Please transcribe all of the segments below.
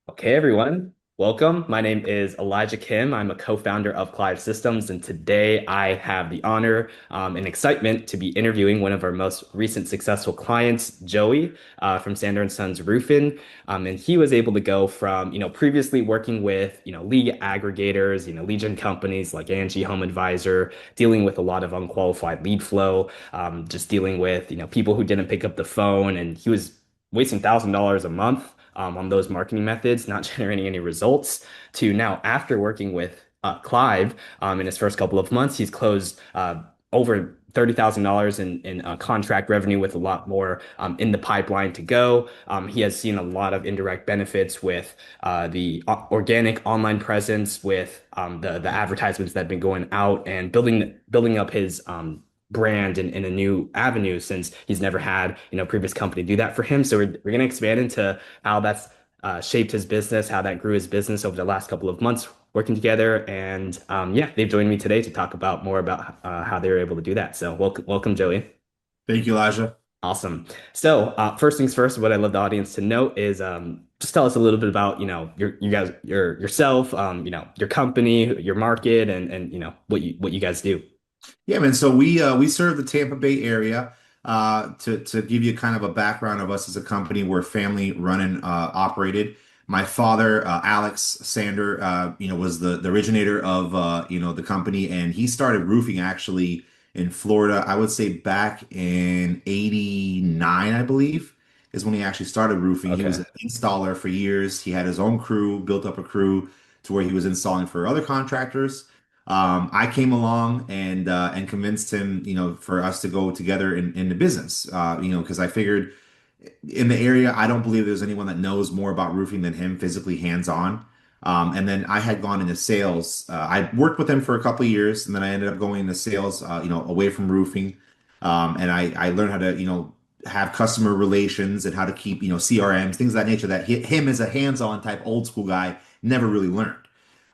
Okay, everyone, welcome. My name is Elijah Kim. I'm a co-founder of Clive Systems, and today I have the honor and excitement to be interviewing one of our most recent successful clients, Joey, from Sander and Sons Roofing. And he was able to go from, previously working with, lead aggregators, lead gen companies like Angie, HomeAdvisor, dealing with a lot of unqualified lead flow, just dealing with, people who didn't pick up the phone, and he was wasting $1,000 a month on those marketing methods, not generating any results, to now after working with Clive in his first couple of months, he's closed over $30,000 in contract revenue with a lot more in the pipeline to go. He has seen a lot of indirect benefits with the organic online presence, with the advertisements that have been going out and building up his brand in a new avenue since he's never had, previous company do that for him. So we're going to expand into how that's shaped his business, how that grew his business over the last couple of months working together. And yeah, they've joined me today to talk about more about how they were able to do that. So welcome, Joey. Thank you, Elijah. Awesome. So first things first, what I'd love the audience to know is just tell us a little bit about, you guys, yourself, your company, your market, and what you guys do. Yeah, man. So we serve the Tampa Bay area. To give you kind of a background of us as a company, we're family run and operated. My father, Alex Sander, was the originator of the company, and he started roofing actually in Florida. I would say back in '89, I believe, is when he actually started roofing. He was Okay. an installer for years. He had his own crew, built up a crew to where he was installing for other contractors. I came along and convinced him, for us to go together in the business, because I figured in the area, I don't believe there's anyone that knows more about roofing than him, physically hands-on. And then I had gone into sales. I worked with him for a couple of years, and then I ended up going into sales, away from roofing. And I learned how to, have customer relations and how to keep, CRMs, things of that nature that him as a hands-on type old school guy never really learned.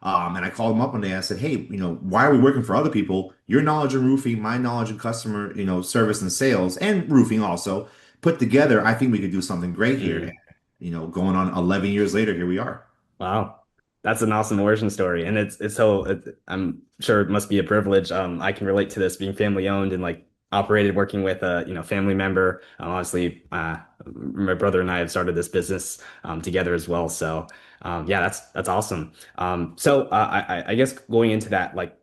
And I called him up one day and I said, hey, why are we working for other people? Your knowledge of roofing, my knowledge of customer, service and sales and roofing also put together, I think we could do something great here. And, Mm. going on 11 years later, here we are. Wow. That's an awesome origin story. And I'm sure it must be a privilege. I can relate to this being family owned and like operated working with a, family member. Honestly, my brother and I have started this business together as well. So yeah, that's awesome. I guess going into that, like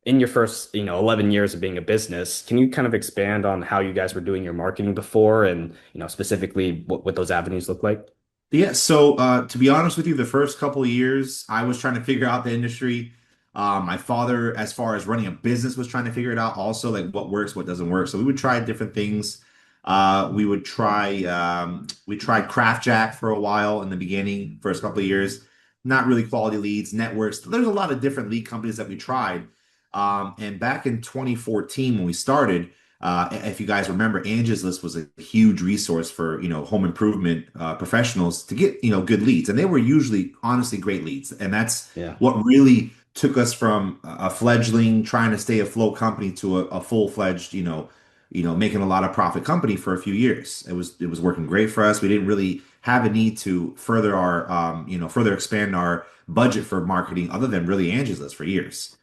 in your first, 11 years of being a business, can you kind of expand on how you guys were doing your marketing before and, specifically what those avenues look like? Yeah, so to be honest with you, the first couple of years, I was trying to figure out the industry. My father, as far as running a business, was trying to figure it out also, like what works, what doesn't work. So we would try different things. We tried Craft Jack for a while in the beginning, first couple of years. Not really quality leads, networks. There's a lot of different lead companies that we tried. And back in 2014, when we started, if you guys remember, Angie's List was a huge resource for, home improvement professionals to get, good leads. And they were usually, honestly, great leads. And that's Yeah. what really took us from a fledgling trying to stay afloat company to a full-fledged, making a lot of profit company for a few years. It was working great for us. We didn't really have a need to further our, further expand our budget for marketing other than really Angie's List for years.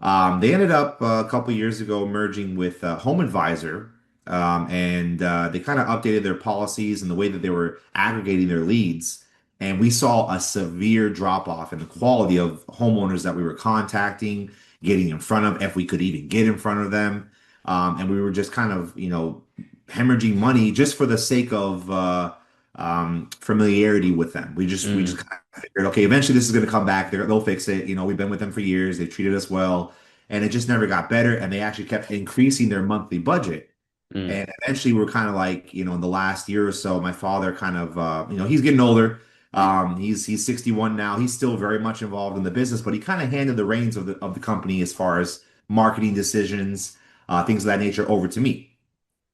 They ended up a couple years ago merging with HomeAdvisor, and they kind of updated their policies and the way that they were aggregating their leads. And we saw a severe drop off in the quality of homeowners that we were contacting, getting in front of, if we could even get in front of them. And we were just kind of, hemorrhaging money just for the sake of familiarity with them. We just Mm, kind of figured, okay, eventually this is going to come back. They'll fix it. We've been with them for years. They treated us well, and it just never got better. And they actually kept increasing their monthly budget. mm, And eventually, we're kind of like, in the last year or so, my father kind of, he's getting older. He's 61 now. He's still very much involved in the business, but he kind of handed the reins of the company as far as marketing decisions, things of that nature over to me.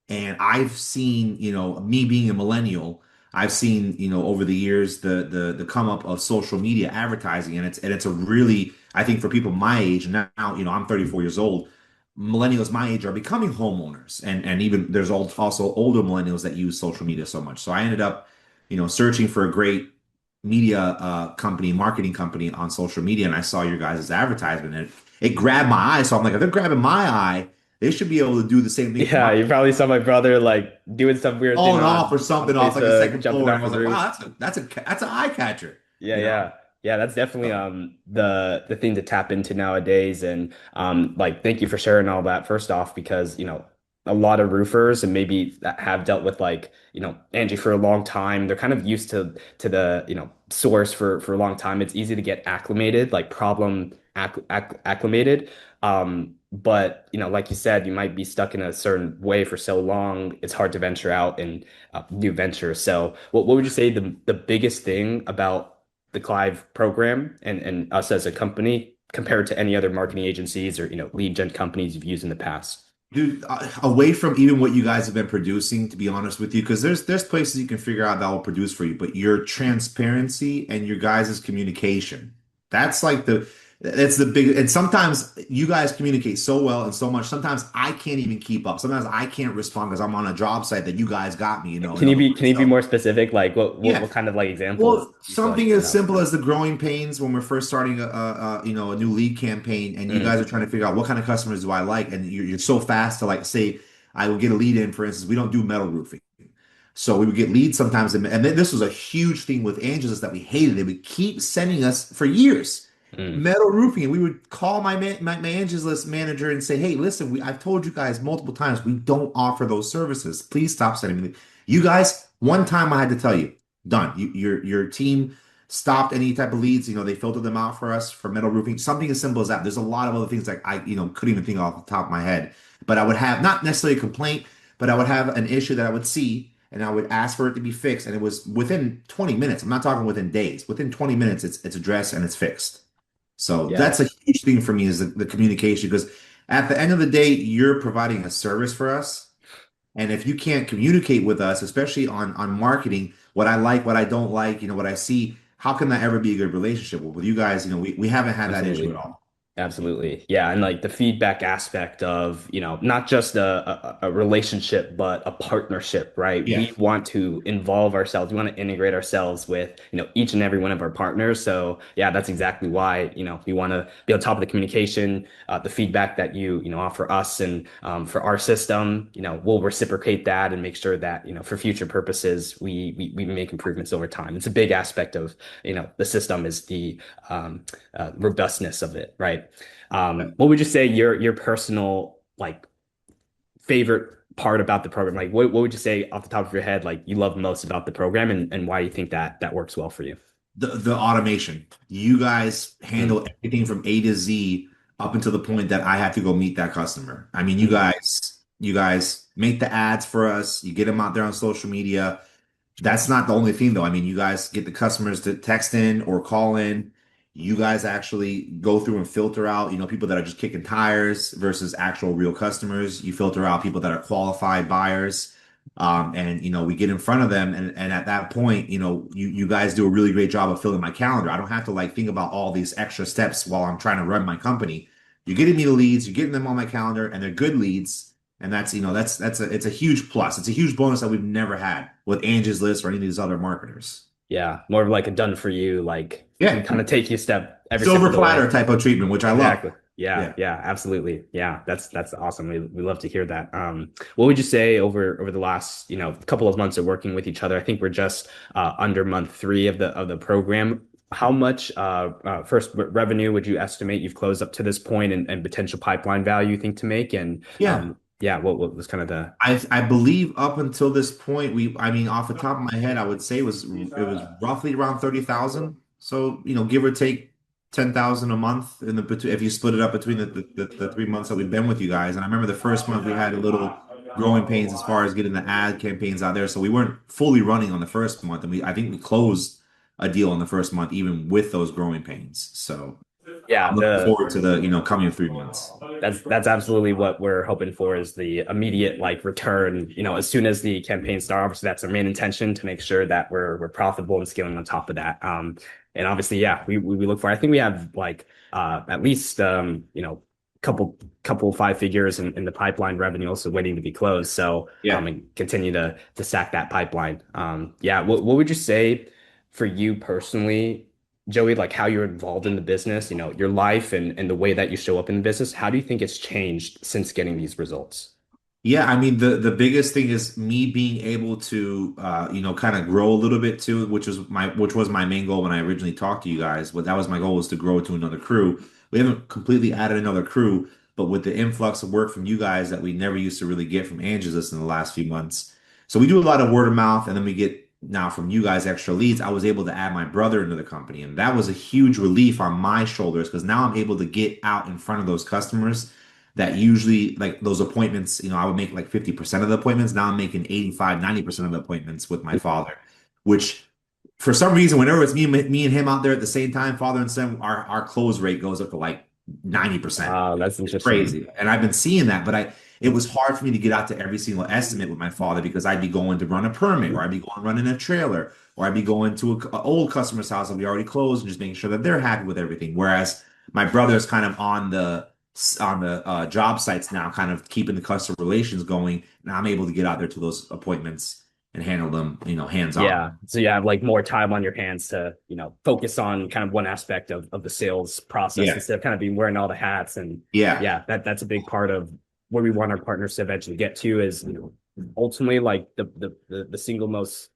And I've seen, me being a millennial, I've seen, over the years the come up of social media advertising, and it's a really, I think for people my age, and now, I'm 34 years old, millennials my age are becoming homeowners, and even there's also older millennials that use social media so much. So I ended up, searching for a great, media company, marketing company on social media, and I saw your guys' advertisement, and it grabbed my eye. So I'm like, if they're grabbing my eye, they should be able to do the same thing for Yeah, my you probably saw my brother like doing some weird thing falling off or on something off like the Facebook, second jumping floor. And off I was his like, roof. wow, that's an eye catcher, Yeah, you know? yeah. Yeah, that's definitely So, the thing to tap into nowadays. And like thank you for sharing all that first off, because a lot of roofers and maybe that have dealt with like, Angie for a long time, they're kind of used to the, source for a long time. It's easy to get acclimated, like problem acclimated. But like you said, you might be stuck in a certain way for so long, it's hard to venture out and new ventures. So what would you say the biggest thing about the Clive program and us as a company compared to any other marketing agencies or lead gen companies you've used in the past? dude, away from even what you guys have been producing, to be honest with you, because there's places you can figure out that will produce for you, but your transparency and your guys' communication, that's like that's the big, and sometimes you guys communicate so well and so much. Sometimes I can't even keep up. Sometimes I can't respond because I'm on a job site that you guys got me, in Can you other be words. can you be So more specific? Like what yeah. kind of like examples Well, you feel like something stand as out? simple as the growing pains when we're first starting a new lead campaign, and you guys Mm, are trying to figure out what kind of customers do I like, and you're so fast to like say I will get a lead in. For instance, we don't do metal roofing, so we would get leads sometimes, and then this was a huge thing with Angels is that we hated. They would keep sending us for years mm. metal roofing, and we would call my Angels List manager and say, "Hey, listen, I've told you guys multiple times we don't offer those services. Please stop sending me." You guys, one time I had to tell you, done. Your team stopped any type of leads. They filtered them out for us for metal roofing. Something as simple as that. There's a lot of other things that I couldn't even think of off the top of my head, but I would have not necessarily a complaint, but I would have an issue that I would see, and I would ask for it to be fixed, and it was within 20 minutes. I'm not talking within days. Within 20 minutes, it's addressed and it's fixed. So Yeah. that's a huge thing for me is the communication, because at the end of the day, you're providing a service for us. And if you can't communicate with us, especially on marketing, what I like, what I don't like, what I see, how can that ever be a good relationship? Well, with you guys, we haven't had that issue at Absolutely. all. Absolutely. Yeah. And like the feedback aspect of, not just a relationship, but a partnership, right? Yeah. We want to involve ourselves. We want to integrate ourselves with, each and every one of our partners. So yeah, that's exactly why, we want to be on top of the communication, the feedback that you offer us and for our system, we'll reciprocate that and make sure that, for future purposes, we make improvements over time. It's a big aspect of, the system is the robustness of it, right? What would you say your personal like favorite part about the program? Like, what would you say off the top of your head, like you love most about the program, and why you think that works well for you? The automation. You guys Mm, handle everything from A to Z up until the point that I have to go meet that customer. I mean, mm. you guys make the ads for us, you get them out there on social media. That's not the only thing though. I mean, you guys get the customers to text in or call in. You guys actually go through and filter out, people that are just kicking tires versus actual real customers. You filter out people that are qualified buyers. And we get in front of them, and at that point, you guys do a really great job of filling my calendar. I don't have to like think about all these extra steps while I'm trying to run my company. You're getting me the leads, you're getting them on my calendar, and they're good leads. And it's a huge plus. It's a huge bonus that we've never had with Angie's List or any of these other marketers. Yeah, more of like a done for you, like we Yeah. kind of take you every step Silver of the way. platter type of treatment, which I love. Exactly. Yeah, Yeah. yeah, absolutely. Yeah, that's awesome. We love to hear that. What would you say over the last, couple of months of working with each other? I think we're just under month three of the program. How much first revenue would you estimate you've closed up to this point and potential pipeline value you think to make? And Yeah. yeah, what was kind of the I believe up until this point, I mean, off the top of my head, I would say it was roughly around 30,000. So, give or take 10,000 a month if you split it up between the 3 months that we've been with you guys. And I remember the first month we had a little growing pains as far as getting the ad campaigns out there. So we weren't fully running on the first month. And I think we closed a deal on the first month, even with those growing pains. So yeah, I'm looking forward to the, coming 3 months. that's absolutely what we're hoping for is the immediate like return, as soon as the campaign start. Obviously, that's our main intention to make sure that we're profitable and scaling on top of that. And obviously, yeah, we look for. I think we have like at least couple five figures in the pipeline revenue also waiting to be closed. So Yeah. and continue to stack that pipeline. Yeah, what would you say for you personally, Joey, like how you're involved in the business, your life and the way that you show up in the business, how do you think it's changed since getting these results? Yeah, I mean the biggest thing is me being able to kind of grow a little bit too, which was my main goal when I originally talked to you guys. But that was my goal was to grow to another crew. We haven't completely added another crew, but with the influx of work from you guys that we never used to really get from Angie's List in the last few months. So we do a lot of word of mouth, and then we get now from you guys extra leads. I was able to add my brother into the company, and that was a huge relief on my shoulders because now I'm able to get out in front of those customers that usually like those appointments, I would make like 50% of the appointments. Now I'm making 85, 90% of the appointments with my father, which for some reason, whenever it's me and him out there at the same time, father and son, our close rate goes up to like 90%. Wow, that's It's interesting. crazy. And I've been seeing that, but it was hard for me to get out to every single estimate with my father because I'd be going to run a permit or I'd be going running a trailer or I'd be going to a old customer's house that we already closed and just making sure that they're happy with everything. Whereas my brother's kind of on the job sites now, kind of keeping the customer relations going. And I'm able to get out there to those appointments and handle them, hands on. Yeah. So you have like more time on your hands to, focus on kind of one aspect of the sales process Yeah. instead of kind of being wearing all the hats. And Yeah. yeah, that's a big part of where we want our partners to eventually get to is, ultimately like the single most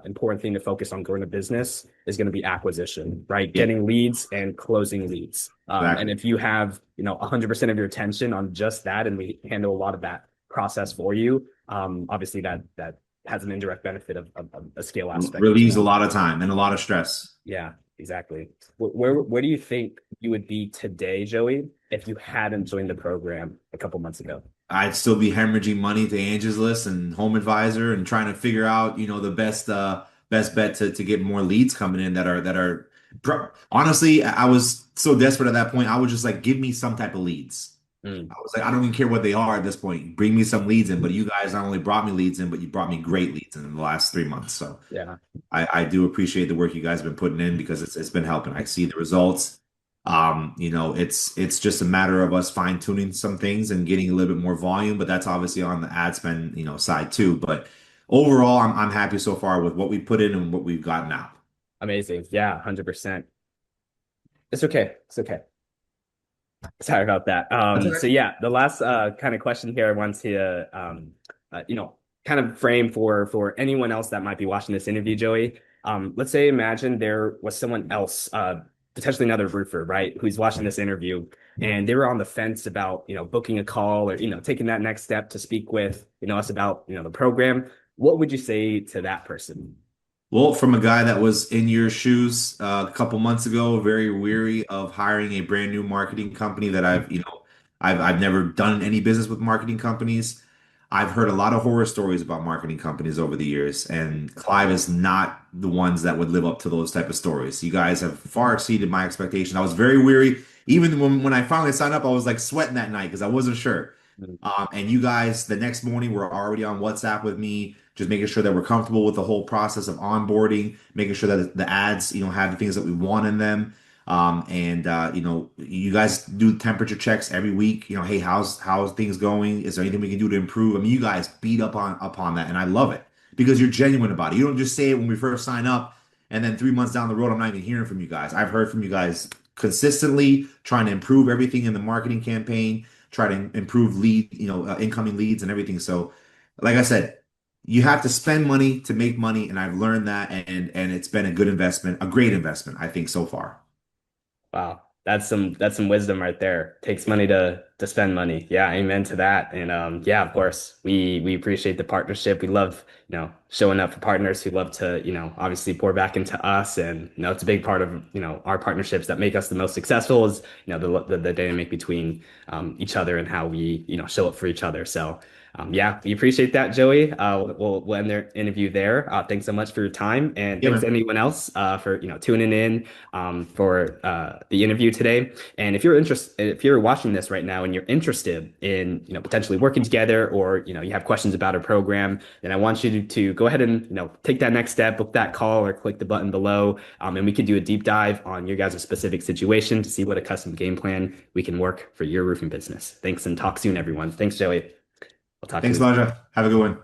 important thing to focus on growing a business is going to be acquisition, right? Yeah. Getting leads and closing leads. And Exactly. if you have, 100% of your attention on just that, and we handle a lot of that process for you, obviously that has an indirect benefit of a scale aspect as Relieves a well. lot of time and a lot of stress. Yeah, exactly. Where do you think you would be today, Joey, if you hadn't joined the program a couple months ago? I'd still be hemorrhaging money to Angie's List and HomeAdvisor and trying to figure out, the best bet to get more leads coming in that are honestly, I was so desperate at that point. I was just like, give me some type of leads. Mm, I was like, I don't even care what they are at this point. Bring me some leads in. But you guys not only brought me leads in, but you brought me great leads in the last 3 months. So yeah. I do appreciate the work you guys have been putting in because it's been helping. I see the results. It's just a matter of us fine tuning some things and getting a little bit more volume, but that's obviously on the ad spend, side too. But overall, I'm happy so far with what we put in and what we've gotten out. Amazing. Yeah, 100%. It's okay. It's okay. Sorry about that. That's So okay. yeah, the last kind of question here I want to kind of frame for anyone else that might be watching this interview, Joey. Let's say imagine there was someone else, potentially another roofer, right, who's watching this interview and they were on the fence about, booking a call or, taking that next step to speak with, us about, the program. What would you say to that person? Well, from a guy that was in your shoes a couple months ago, very weary of hiring a brand new marketing company that I've never done any business with marketing companies. I've heard a lot of horror stories about marketing companies over the years, and Clive is not the ones that would live up to those type of stories. You guys have far exceeded my expectations. I was very weary. Even when I finally signed up, I was like sweating that night because I wasn't sure. And you guys, the next morning, were already on WhatsApp with me, just making sure that we're comfortable with the whole process of onboarding, making sure that the ads, have the things that we want in them. You guys do temperature checks every week. Hey, how's things going? Is there anything we can do to improve? I mean, you guys beat up upon that, and I love it because you're genuine about it. You don't just say it when we first sign up, and then 3 months down the road, I'm not even hearing from you guys. I've heard from you guys consistently, trying to improve everything in the marketing campaign, try to improve incoming leads and everything. So, like I said, you have to spend money to make money, and I've learned that, and it's been a good investment, a great investment, I think, so far. Wow, that's some wisdom right there. Takes money to spend money. Yeah, amen to that. And yeah, of course, we appreciate the partnership. We love, showing up for partners who love to, obviously pour back into us. And it's a big part of, our partnerships that make us the most successful is, the dynamic between each other and how we, show up for each other. So yeah, we appreciate that, Joey. We'll end their interview there. Thanks so much for your time, and Yeah, thanks to man. anyone else for tuning in for the interview today. And if you're watching this right now and you're interested in potentially working together, or you have questions about our program, then I want you to go ahead and take that next step, book that call, or click the button below, and we can do a deep dive on your guys' specific situation to see what a custom game plan we can work for your roofing business. Thanks, and talk soon, everyone. Thanks, Joey. We'll talk to Thanks, you. Elijah. Have a good one.